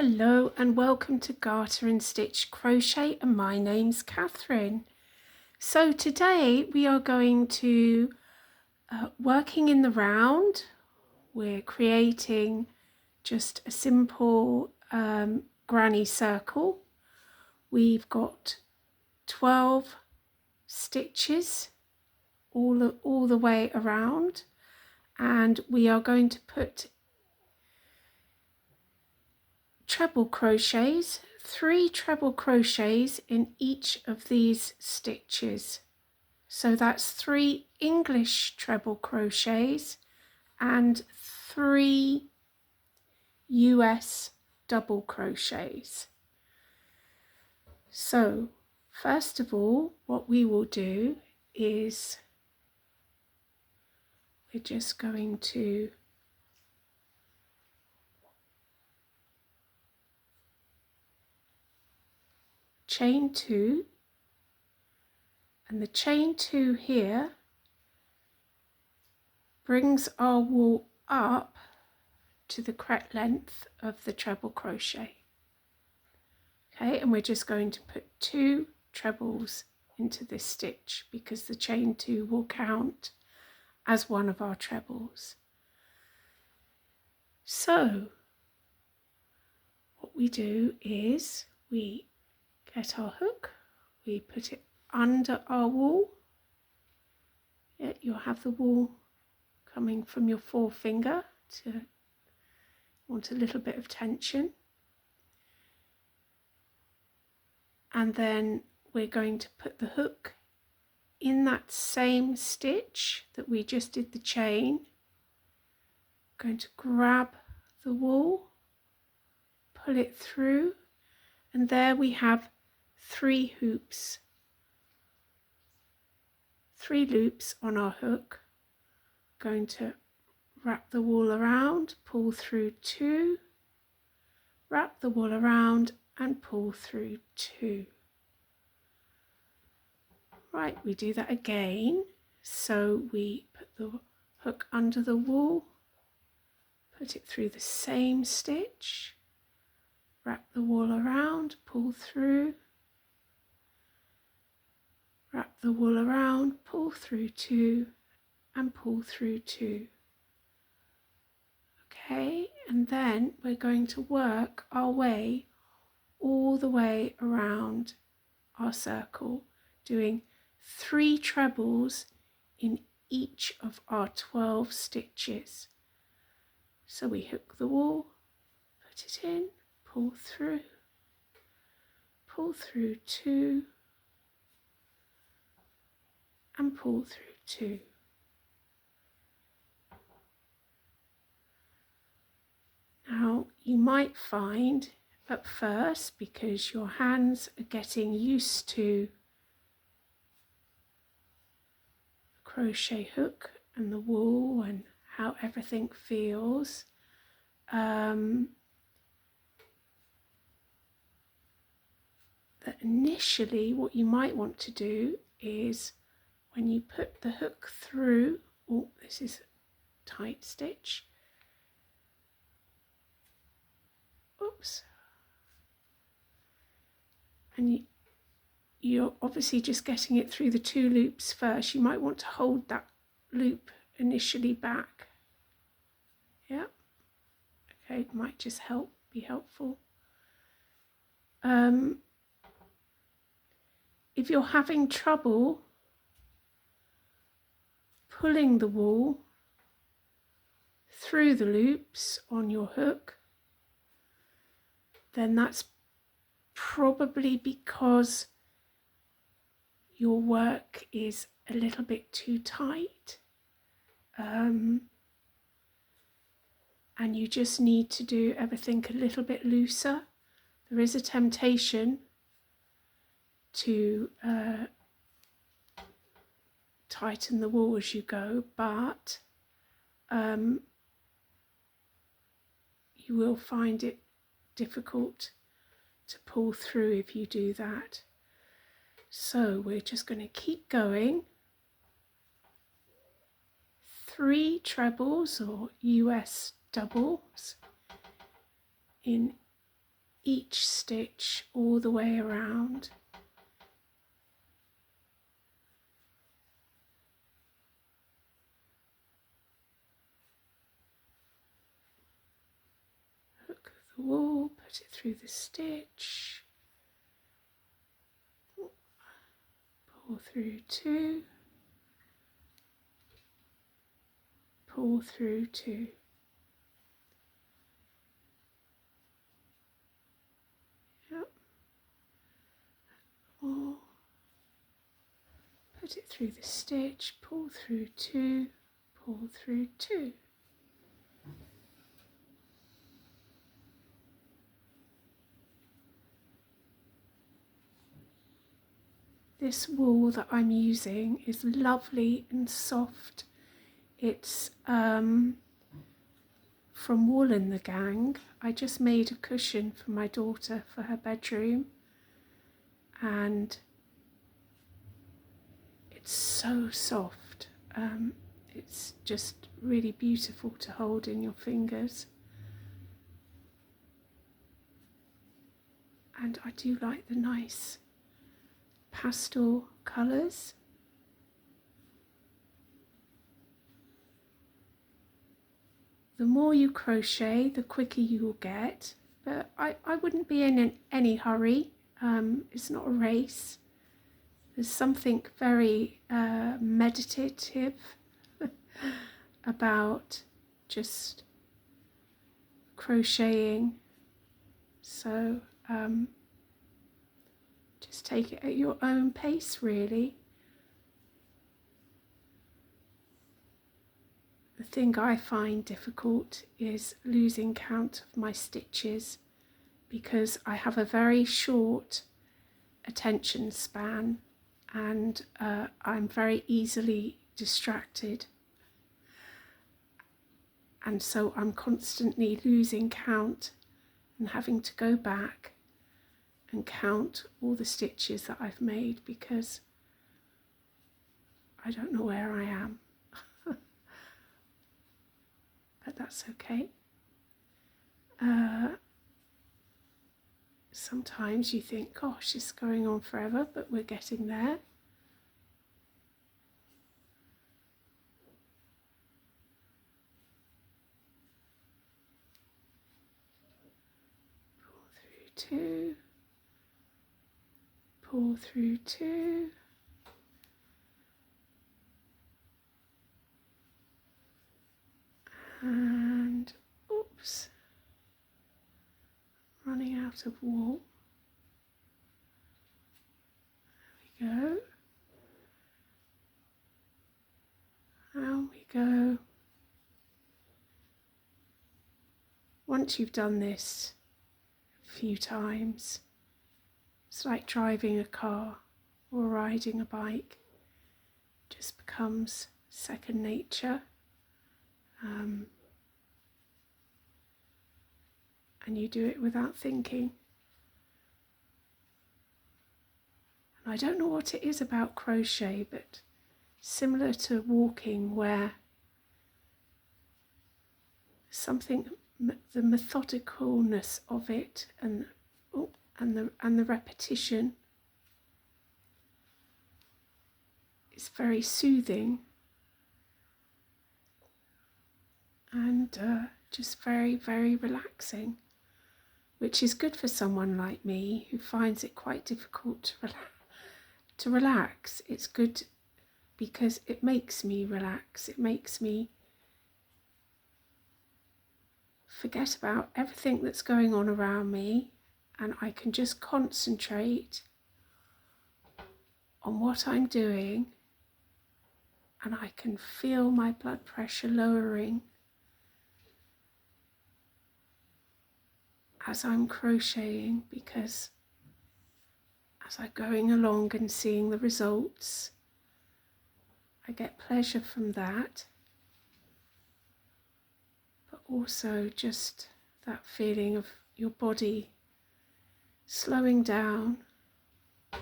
Hello and welcome to Garter and Stitch Crochet, and my name's Catherine. So today we are going to working in the round. We're creating just a simple granny circle. We've got 12 stitches all the way around, and we are going to put treble crochets, 3 treble crochets in each of these stitches. So that's 3 English treble crochets and 3 US double crochets. So first of all, what we will do is we're just going to chain 2, and the chain 2 here brings our wool up to the correct length of the treble crochet. Okay, and we're just going to put 2 trebles into this stitch because the chain 2 will count as one of our trebles. So what we do is we get our hook, we put it under our wool. Yeah, you'll have the wool coming from your forefinger to want a little bit of tension. And then we're going to put the hook in that same stitch that we just did the chain. I'm going to grab the wool, pull it through, and there we have 3 hoops, 3 loops on our hook. Going to wrap the wool around, pull through 2, wrap the wool around and pull through 2. Right, we do that again. So we put the hook under the wool, put it through the same stitch, wrap the wool around, pull through, wrap the wool around, pull through 2 and pull through 2. Okay, and then we're going to work our way all the way around our circle, doing 3 trebles in each of our 12 stitches. So we hook the wool, put it in, pull through 2 and pull through 2. Now you might find at first, because your hands are getting used to the crochet hook and the wool and how everything feels, that initially what you might want to do is when you put the hook through, oh, this is a tight stitch, oops, and you're obviously just getting it through the 2 loops first. You might want to hold that loop initially back. Yeah, okay, it might just be helpful. If you're having trouble pulling the wool through the loops on your hook, then that's probably because your work is a little bit too tight, and you just need to do everything a little bit looser. There is a temptation to tighten the wool as you go, but you will find it difficult to pull through if you do that. So we're just going to keep going. 3 trebles or US doubles in each stitch all the way around. Hook the wool, put it through the stitch, pull through 2, pull through 2. Yep. Or put it through the stitch, pull through 2, pull through 2. This wool that I'm using is lovely and soft. It's from Wool and the Gang. I just made a cushion for my daughter for her bedroom, and it's so soft. It's just really beautiful to hold in your fingers. And I do like the nice pastel colours. The more you crochet, the quicker you will get, but I wouldn't be in any hurry. It's not a race. There's something very meditative about just crocheting, so just take it at your own pace, really. The thing I find difficult is losing count of my stitches, because I have a very short attention span, and I'm very easily distracted, and so I'm constantly losing count and having to go back and count all the stitches that I've made, because I don't know where I am. But that's okay. Sometimes you think, gosh, it's going on forever, but we're getting there. Pull through 2, pull through 2, and oops, running out of wool. There we go. Down we go. Once you've done this a few times, it's like driving a car or riding a bike. It just becomes second nature. And you do it without thinking. And I don't know what it is about crochet, but similar to walking, where something, the methodicalness of it, and the repetition is very soothing, and just very, very relaxing, which is good for someone like me who finds it quite difficult to relax. It's good because it makes me relax. It makes me forget about everything that's going on around me, and I can just concentrate on what I'm doing, and I can feel my blood pressure lowering as I'm crocheting, because as I'm going along and seeing the results, I get pleasure from that, but also just that feeling of your body slowing down. I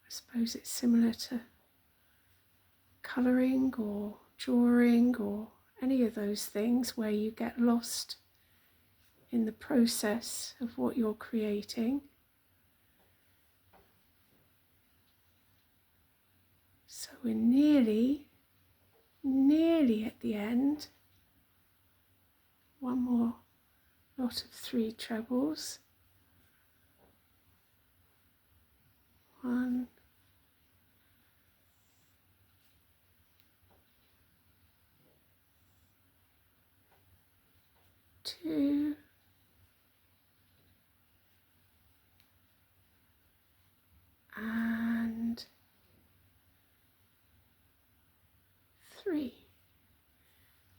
suppose it's similar to colouring or drawing or any of those things where you get lost in the process of what you're creating. So we're nearly at the end. One more lot of 3 trebles. 1, 2, and 3.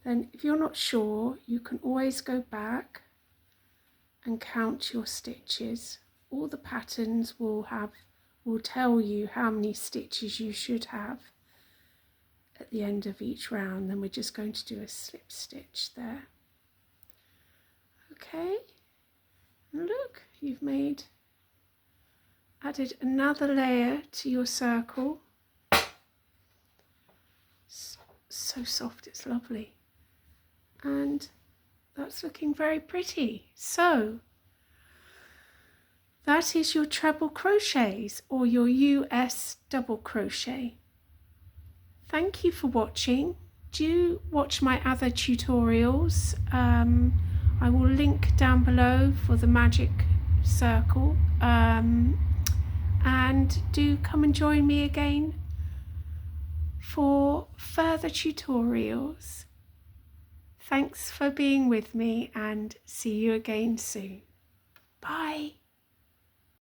Then if you're not sure, you can always go back and count your stitches. All the patterns will tell you how many stitches you should have at the end of each round. Then we're just going to do a slip stitch there. Okay, and look, you've added another layer to your circle. So soft, it's lovely. And that's looking very pretty. So that is your treble crochets, or your US double crochet. Thank you for watching. Do watch my other tutorials. I will link down below for the magic circle, and do come and join me again for further tutorials. Thanks for being with me, and see you again soon. Bye.